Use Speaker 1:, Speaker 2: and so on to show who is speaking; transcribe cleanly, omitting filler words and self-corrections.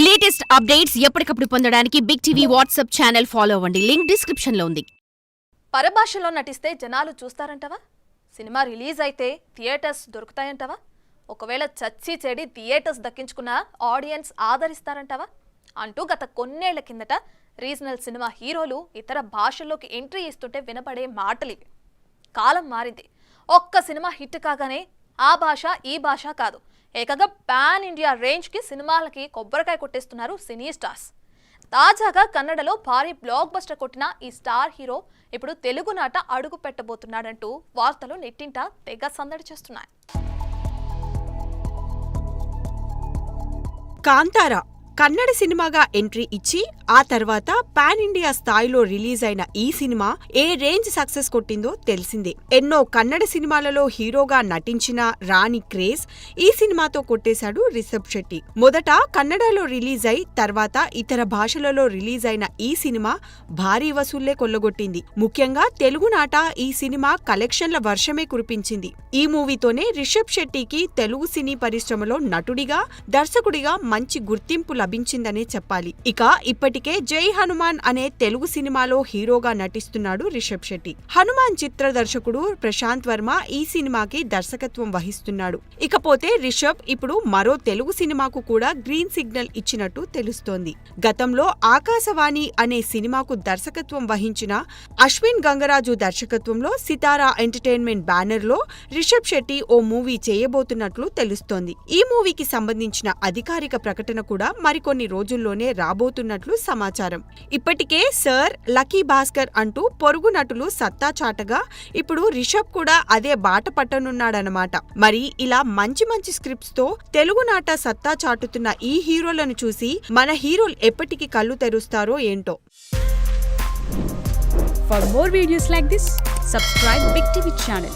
Speaker 1: Latest updates ఎప్పటికప్పుడు పొందడానికి big TV WhatsApp channel follow అవ్వండి. లింక్ డిస్క్రిప్షన్ లో ఉంది.
Speaker 2: పరభాషలో నటిస్తే జనాలు చూస్తారంటవా? సినిమా రిలీజ్ అయితే థియేటర్స్ దొరుకుతాయంటవా? ఒకవేళ చచ్చి చెడి థియేటర్స్ దక్కించుకున్న ఆడియన్స్ ఆదరిస్తారంటవా అంటూ గత కొన్నేళ్ల కిందట రీజనల్ సినిమా హీరోలు ఇతర భాషల్లోకి ఎంట్రీ ఇస్తుంటే వినపడే మాటలివి. కాలం మారింది. ఒక్క సినిమా హిట్ కాగానే ఆ భాష ఈ భాష కాదు, ఏకంగా పాన్ ఇండియా రేంజ్కి సినిమాలకి కొబ్బరికాయ కొట్టేస్తున్నారు సినీ స్టార్స్. తాజాగా కన్నడలో భారీ బ్లాక్ బస్టర్ కొట్టిన ఈ స్టార్ హీరో ఇప్పుడు తెలుగునాట అడుగు పెట్టబోతున్నాడంటూ వార్తలు నెట్టింట తెగ సందడి చేస్తున్నాయి.
Speaker 3: కాంతారా కన్నడ సినిమాగా ఎంట్రీ ఇచ్చి ఆ తర్వాత పాన్ ఇండియా స్థాయిలో రిలీజ్ అయిన ఈ సినిమా ఏ రేంజ్ సక్సెస్ కొట్టిందో తెలిసిందే. ఎన్నో కన్నడ సినిమాలలో హీరోగా నటించిన రాణి క్రేజ్ ఈ సినిమాతో కొట్టేశాడు రిషబ్ శెట్టి. మొదట కన్నడలో రిలీజ్ అయి తర్వాత ఇతర భాషలలో రిలీజ్ అయిన ఈ సినిమా భారీ వసూళ్లే కొల్లగొట్టింది. ముఖ్యంగా తెలుగునాట ఈ సినిమా కలెక్షన్ల వర్షమే కురిపించింది. ఈ మూవీతోనే రిషబ్ శెట్టికి తెలుగు సినీ పరిశ్రమలో నటుడిగా దర్శకుడిగా మంచి గుర్తింపు లభించిందనే చెప్పాలి. ఇక ఇప్పటికే జై హనుమాన్ అనే తెలుగు సినిమాలో హీరోగా నటిస్తున్నాడు రిషబ్ శెట్టి. హనుమాన్ చిత్ర దర్శకుడు ప్రశాంత్ వర్మ ఈ సినిమాకి దర్శకత్వం వహిస్తున్నాడు. ఇకపోతే రిషబ్ ఇప్పుడు మరో తెలుగు సినిమాకు కూడా గ్రీన్ సిగ్నల్ ఇచ్చినట్టు తెలుస్తోంది. గతంలో ఆకాశవాణి అనే సినిమాకు దర్శకత్వం వహించిన అశ్విన్ గంగరాజు దర్శకత్వంలో సితారా ఎంటర్టైన్మెంట్ బ్యానర్ లో రిషబ్ శెట్టి ఓ మూవీ చేయబోతున్నట్లు తెలుస్తోంది. ఈ మూవీకి సంబంధించిన అధికారిక ప్రకటన కూడా మరికొన్ని రోజుల్లోనే రాబోతున్నట్లు సమాచారం. ఇప్పటికే సర్, లక్కీ భాస్కర్ అంటూ పొరుగు నటులు సత్తా చాటగా ఇప్పుడు రిషబ్ కూడా అదే బాట పట్టనున్నాడనమాట. మరి ఇలా మంచి మంచి స్క్రిప్ట్స్ తో తెలుగునాట సత్తా చాటుతున్న ఈ హీరోలను చూసి మన హీరోలు ఎప్పటికి కళ్ళు తెరుస్తారో ఏంటో.
Speaker 4: For more videos like this, subscribe Big TV channel.